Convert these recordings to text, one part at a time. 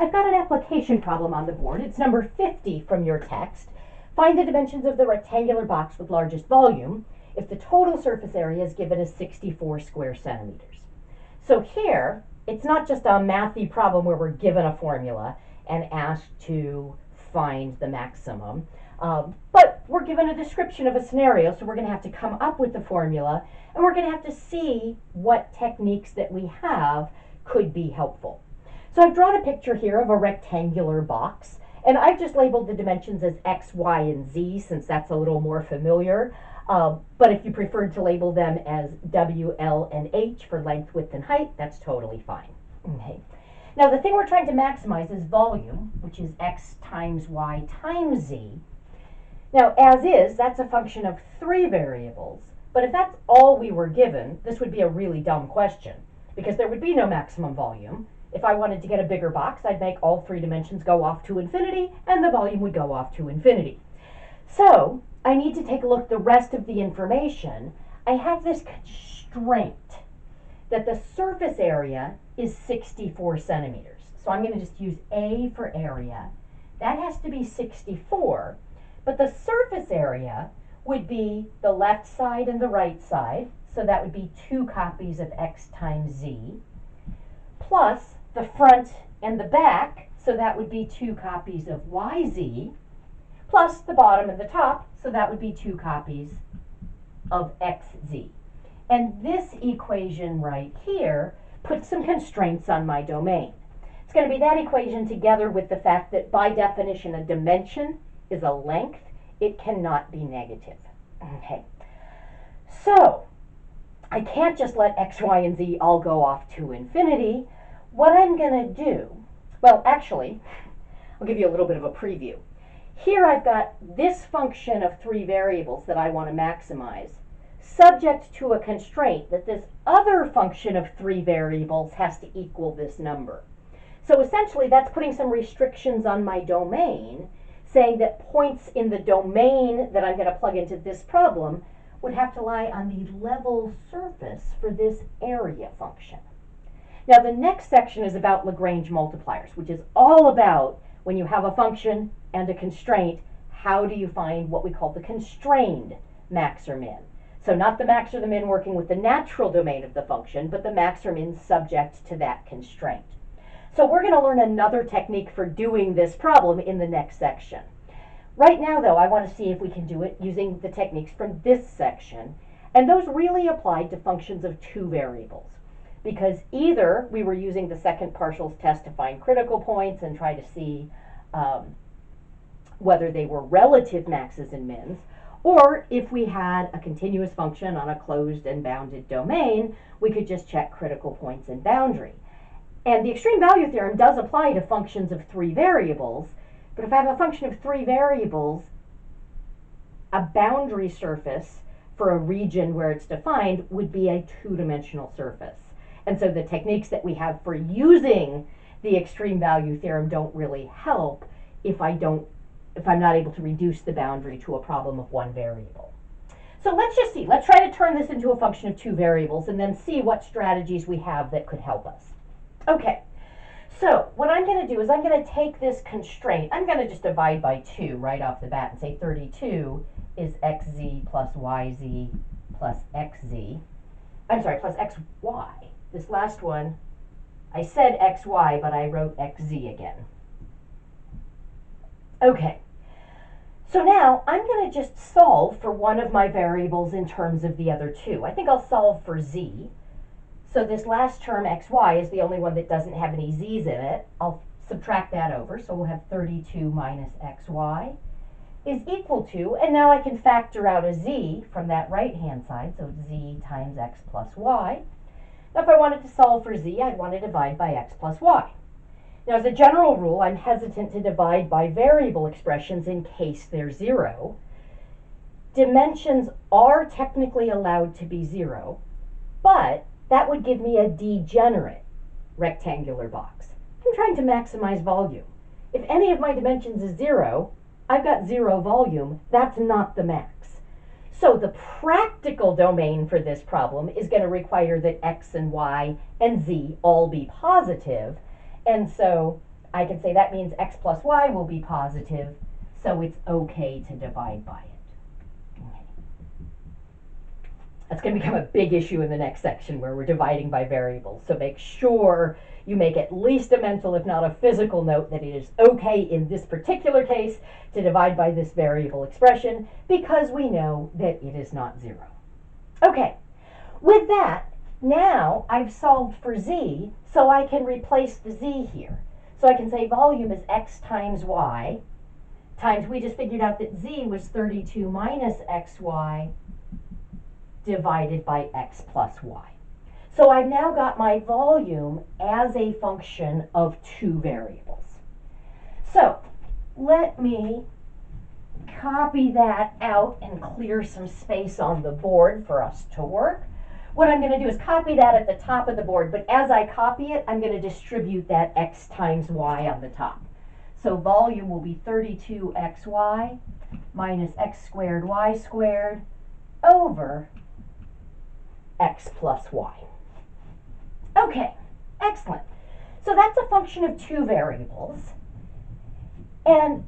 I've got an application problem on the board. It's number 50 from your text. Find the dimensions of the rectangular box with largest volume if the total surface area is given as 64 square centimeters. So here, it's not just a mathy problem where we're given a formula and asked to find the maximum, but we're given a description of a scenario, so we're going to have to come up with the formula, and we're going to have to see what techniques that we have could be helpful. So I've drawn a picture here of a rectangular box, and I've just labeled the dimensions as x, y, and z since that's a little more familiar. But if you preferred to label them as w, l, and h for length, width, and height, that's totally fine. Okay. Now the thing we're trying to maximize is volume, which is x times y times z. Now as is, that's a function of 3 variables, but if that's all we were given, this would be a really dumb question, because there would be no maximum volume. If I wanted to get a bigger box, I'd make all 3 dimensions go off to infinity, and the volume would go off to infinity. So I need to take a look at the rest of the information. I have this constraint that the surface area is 64 centimeters. So I'm going to just use A for area. That has to be 64, but the surface area would be the left side and the right side, so that would be 2 copies of x times z, plus the front and the back, so that would be 2 copies of yz, plus the bottom and the top, so that would be 2 copies of xz. And this equation right here puts some constraints on my domain. It's going to be that equation together with the fact that by definition a dimension is a length. It cannot be negative. Okay. So I can't just let x, y, and z all go off to infinity. What I'm going to do, well, actually, I'll give you a little bit of a preview. Here I've got this function of 3 variables that I want to maximize, subject to a constraint that this other function of 3 variables has to equal this number. So essentially that's putting some restrictions on my domain, saying that points in the domain that I'm going to plug into this problem would have to lie on the level surface for this area function. Now the next section is about Lagrange multipliers, which is all about when you have a function and a constraint, how do you find what we call the constrained max or min? So not the max or the min working with the natural domain of the function, but the max or min subject to that constraint. So we're going to learn another technique for doing this problem in the next section. Right now, though, I want to see if we can do it using the techniques from this section, and those really applied to functions of 2 variables. Because either we were using the second partials test to find critical points and try to see whether they were relative maxes and mins, or if we had a continuous function on a closed and bounded domain, we could just check critical points and boundary. And the extreme value theorem does apply to functions of 3 variables, but if I have a function of 3 variables, a boundary surface for a region where it's defined would be a 2-dimensional surface. And so the techniques that we have for using the extreme value theorem don't really help if I'm not able to reduce the boundary to a problem of 1 variable. So let's just see. Let's try to turn this into a function of 2 variables and then see what strategies we have that could help us. Okay, so what I'm going to do is I'm going to take this constraint. I'm going to just divide by 2 right off the bat and say 32 is xz plus yz plus xz. I'm sorry, plus xy. This last one, I said xy, but I wrote xz again. Okay, so now I'm going to just solve for one of my variables in terms of the other 2. I think I'll solve for z. So this last term, xy, is the only one that doesn't have any z's in it. I'll subtract that over, so we'll have 32 minus xy is equal to, and now I can factor out a z from that right-hand side, so it's z times x plus y. Now if I wanted to solve for z, I'd want to divide by x plus y. Now as a general rule, I'm hesitant to divide by variable expressions in case they're 0. Dimensions are technically allowed to be 0, but that would give me a degenerate rectangular box. I'm trying to maximize volume. If any of my dimensions is 0, I've got 0 volume. That's not the max. So the practical domain for this problem is going to require that x and y and z all be positive. And so I can say that means x plus y will be positive, so it's okay to divide by it. Okay. That's going to become a big issue in the next section where we're dividing by variables. So make sure you make at least a mental, if not a physical note, that it is okay in this particular case to divide by this variable expression because we know that it is not 0. Okay, with that, now I've solved for z, so I can replace the z here. So I can say volume is x times y times, we just figured out that z was 32 minus xy divided by x plus y. So I've now got my volume as a function of 2 variables. So let me copy that out and clear some space on the board for us to work. What I'm going to do is copy that at the top of the board, but as I copy it, I'm going to distribute that x times y on the top. So volume will be 32xy minus x squared y squared over x plus y. Okay, excellent. So that's a function of 2 variables. And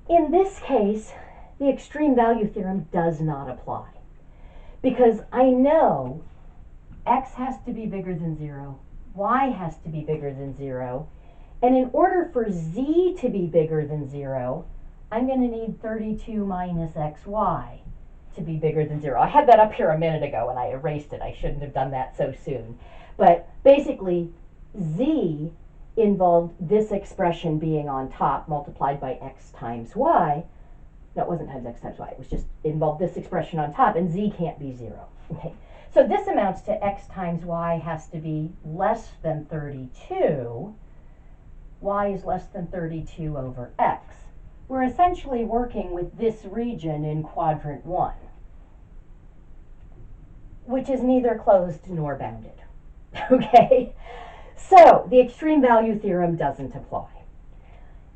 in this case, the extreme value theorem does not apply. Because I know x has to be bigger than 0, y has to be bigger than 0, and in order for z to be bigger than 0, I'm going to need 32 minus xy to be bigger than 0. I had that up here a minute ago and I erased it. I shouldn't have done that so soon. But basically, z involved this expression being on top multiplied by x times y. No, it wasn't times x times y. It was just involved this expression on top, and z can't be 0. Okay. So this amounts to x times y has to be less than 32. Y is less than 32 over x. We're essentially working with this region in quadrant 1, which is neither closed nor bounded. Okay? So the extreme value theorem doesn't apply.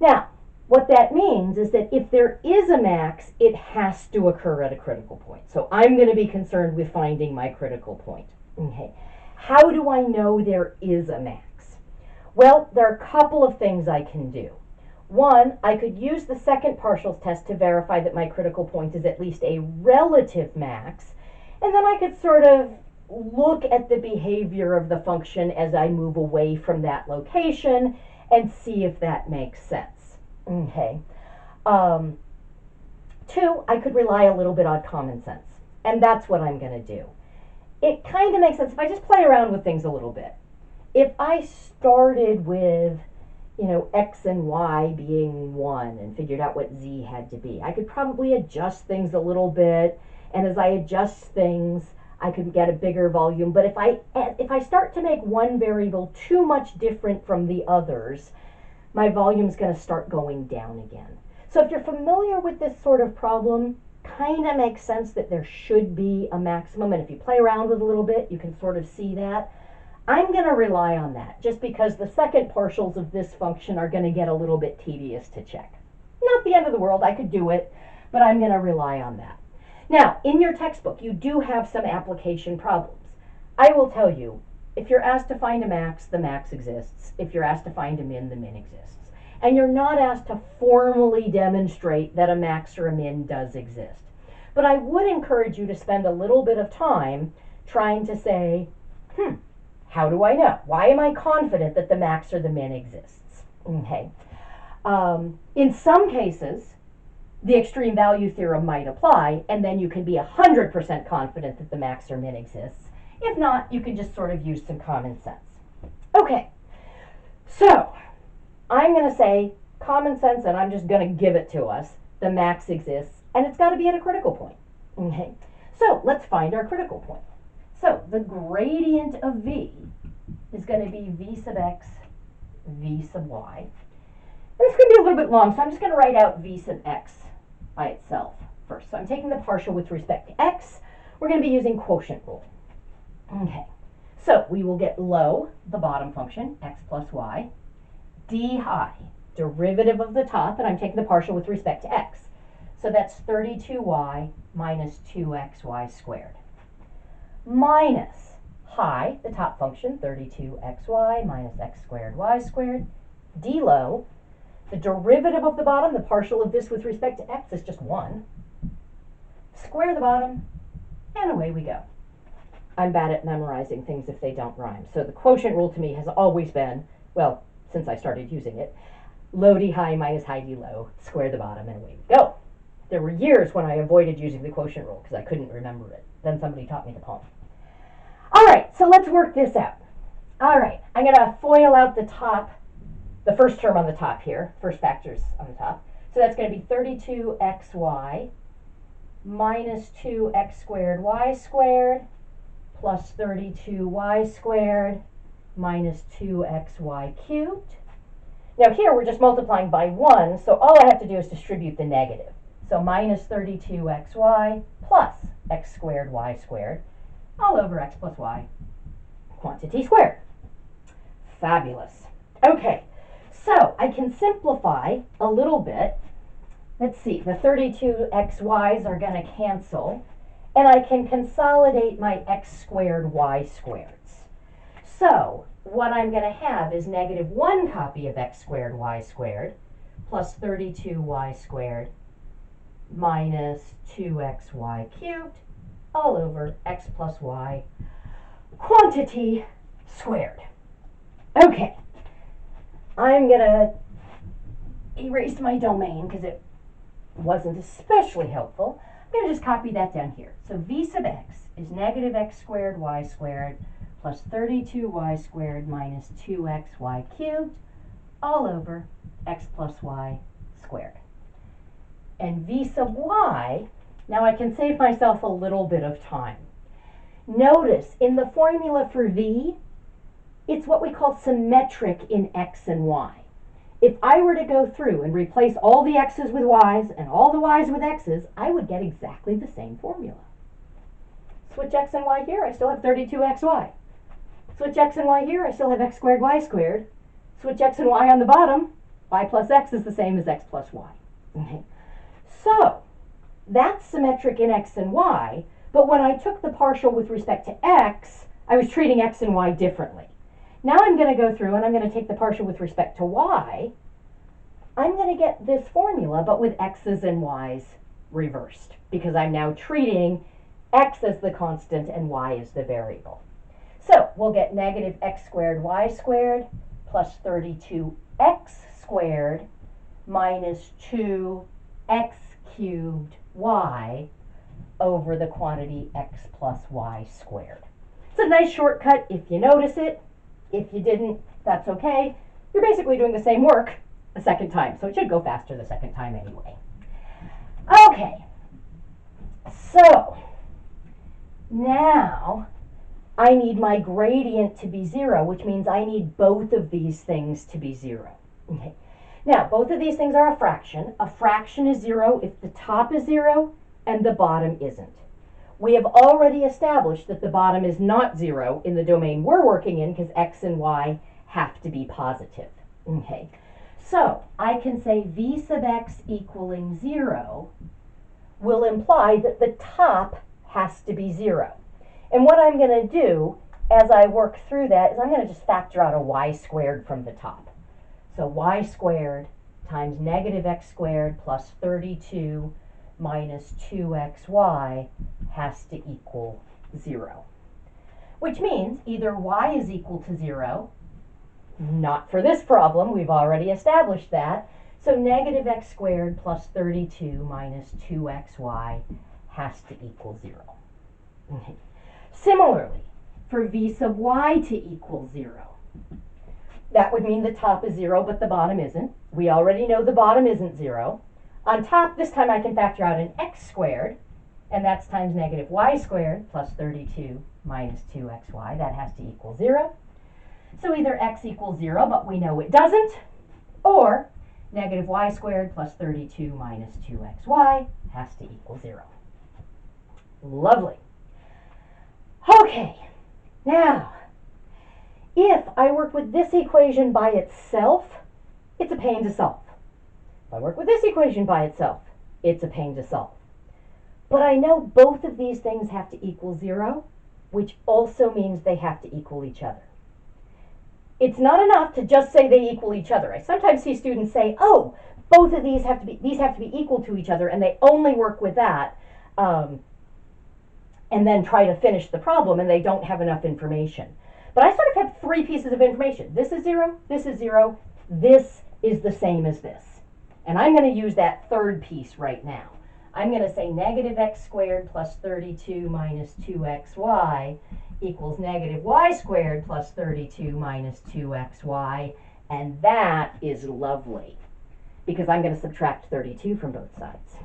Now, what that means is that if there is a max, it has to occur at a critical point. So I'm going to be concerned with finding my critical point. Okay. How do I know there is a max? Well, there are a couple of things I can do. One, I could use the second partials test to verify that my critical point is at least a relative max, and then I could sort of look at the behavior of the function as I move away from that location and see if that makes sense. Okay. 2, I could rely a little bit on common sense, and that's what I'm going to do. It kind of makes sense if I just play around with things a little bit. If I started with, x and y being 1 and figured out what z had to be, I could probably adjust things a little bit, and as I adjust things, I could get a bigger volume. But if I start to make one variable too much different from the others, my volume is going to start going down again. So if you're familiar with this sort of problem, kind of makes sense that there should be a maximum, and if you play around with it a little bit, you can sort of see that. I'm going to rely on that, just because the second partials of this function are going to get a little bit tedious to check. Not the end of the world, I could do it, but I'm going to rely on that. Now, in your textbook, you do have some application problems. I will tell you, if you're asked to find a max, the max exists. If you're asked to find a min, the min exists. And you're not asked to formally demonstrate that a max or a min does exist. But I would encourage you to spend a little bit of time trying to say, how do I know? Why am I confident that the max or the min exists? Okay. In some cases, the extreme value theorem might apply, and then you can be 100% confident that the max or min exists. If not, you can just sort of use some common sense. Okay, so I'm going to say common sense, and I'm just going to give it to us. The max exists, and it's got to be at a critical point. Okay, so let's find our critical point. So the gradient of v is going to be v sub x, v sub y. And it's going to be a little bit long, so I'm just going to write out v sub x by itself first. So I'm taking the partial with respect to x. We're going to be using quotient rule. Okay, so we will get low, the bottom function, x plus y, d high, derivative of the top, and I'm taking the partial with respect to x. So that's 32y minus 2xy squared. Minus high, the top function, 32xy minus x squared y squared, d low, the derivative of the bottom, the partial of this with respect to x is just 1. Square the bottom, and away we go. I'm bad at memorizing things if they don't rhyme. So the quotient rule to me has always been, well, since I started using it, low d high minus high d low, square the bottom, and away we go. There were years when I avoided using the quotient rule because I couldn't remember it. Then somebody taught me the poem. All right, so let's work this out. All right, I'm going to FOIL out the top, the first term on the top here, first factors on the top. So that's going to be 32xy minus 2x squared y squared plus 32y squared minus 2xy cubed. Now here we're just multiplying by 1, so all I have to do is distribute the negative. So minus 32xy plus x squared y squared all over x plus y, quantity squared. Fabulous. Okay, so I can simplify a little bit. Let's see, the 32xy's are going to cancel, and I can consolidate my x squared y squareds. So what I'm going to have is negative 1 copy of x squared y squared plus 32y squared minus 2xy cubed all over x plus y, quantity squared. Okay, I'm going to erase my domain because it wasn't especially helpful. I'm going to just copy that down here. So v sub x is negative x squared y squared plus 32y squared minus 2xy cubed all over x plus y squared. And v sub y, now I can save myself a little bit of time. Notice in the formula for v, it's what we call symmetric in x and y. If I were to go through and replace all the x's with y's and all the y's with x's, I would get exactly the same formula. Switch x and y here, I still have 32xy. Switch x and y here, I still have x squared y squared. Switch x and y on the bottom, y plus x is the same as x plus y. Okay. So, that's symmetric in x and y, but when I took the partial with respect to x, I was treating x and y differently. Now I'm going to go through and I'm going to take the partial with respect to y. I'm going to get this formula, but with x's and y's reversed, because I'm now treating x as the constant and y as the variable. So we'll get negative x squared y squared plus 32x squared minus 2x cubed y over the quantity x plus y squared. It's a nice shortcut if you notice it. If you didn't, that's okay. You're basically doing the same work a second time, so it should go faster the second time anyway. Okay, so now I need my gradient to be 0, which means I need both of these things to be 0. Okay. Now, both of these things are a fraction. A fraction is 0 if the top is 0 and the bottom isn't. We have already established that the bottom is not 0 in the domain we're working in because x and y have to be positive. Okay, so I can say v sub x equaling 0 will imply that the top has to be 0. And what I'm going to do as I work through that is I'm going to just factor out a y squared from the top. So y squared times negative x squared plus 32 minus 2xy has to equal 0. Which means either y is equal to 0, not for this problem, we've already established that, so negative x squared plus 32 minus 2xy has to equal 0. Okay. Similarly, for v sub y to equal 0, that would mean the top is 0 but the bottom isn't. We already know the bottom isn't 0. On top, this time I can factor out an x squared, and that's times negative y squared plus 32 minus 2xy. That has to equal 0. So either x equals 0, but we know it doesn't, or negative y squared plus 32 minus 2xy has to equal 0. Lovely. Okay, now, if I work with this equation by itself, it's a pain to solve. If I work with this equation by itself, it's a pain to solve. But I know both of these things have to equal 0, which also means they have to equal each other. it's not enough to just say they equal each other. I sometimes see students say, oh, both of these have to be equal to each other, and they only work with that, and then try to finish the problem, and they don't have enough information. But I sort of have three pieces of information. This is 0, this is 0, this is the same as this. And I'm going to use that third piece right now. I'm going to say negative x squared plus 32 minus 2xy equals negative y squared plus 32 minus 2xy, and that is lovely, because I'm going to subtract 32 from both sides.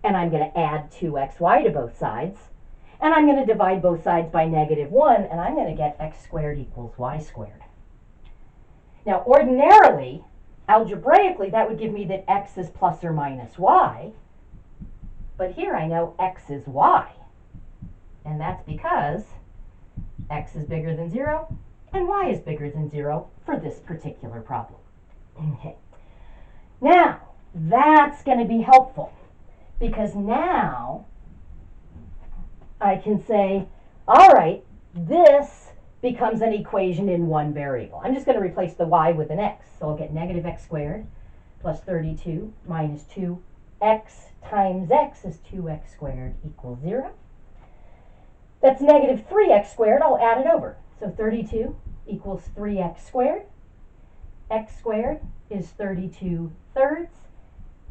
And I'm going to add 2xy to both sides, and I'm going to divide both sides by negative 1, and I'm going to get x squared equals y squared. Now, ordinarily, algebraically, that would give me that x is plus or minus y, but here I know x is y, and that's because x is bigger than 0, and y is bigger than 0 for this particular problem. Okay. Now, that's going to be helpful, because now I can say, all right, this becomes an equation in one variable. I'm just going to replace the y with an x. So I'll get negative x squared plus 32 minus 2x times x is 2x squared equals 0. That's negative 3x squared. I'll add it over. So 32 equals 3x squared. X squared is 32 thirds.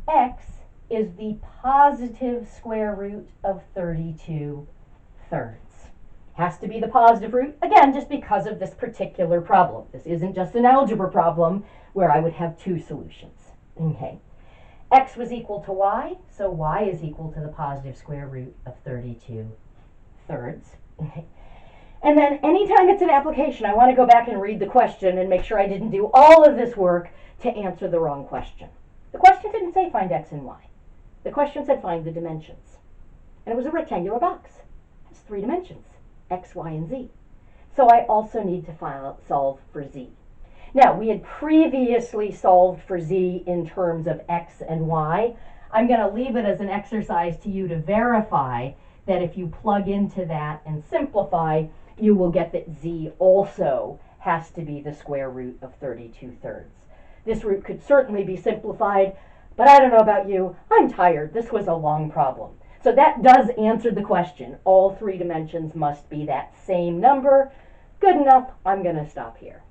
X is the positive square root of 32 thirds. Has to be the positive root, again, just because of this particular problem. This isn't just an algebra problem where I would have two solutions. Okay. X was equal to y, so y is equal to the positive square root of 32 thirds. Okay. And then anytime it's an application, I want to go back and read the question and make sure I didn't do all of this work to answer the wrong question. The question didn't say find x and y. The question said find the dimensions. And it was a rectangular box. It has 3 dimensions, x, y, and z. So I also need to solve for z. Now, we had previously solved for z in terms of x and y. I'm going to leave it as an exercise to you to verify that if you plug into that and simplify, you will get that z also has to be the square root of 32 thirds. This root could certainly be simplified, but I don't know about you. I'm tired. This was a long problem. So that does answer the question. All 3 dimensions must be that same number. Good enough. I'm going to stop here.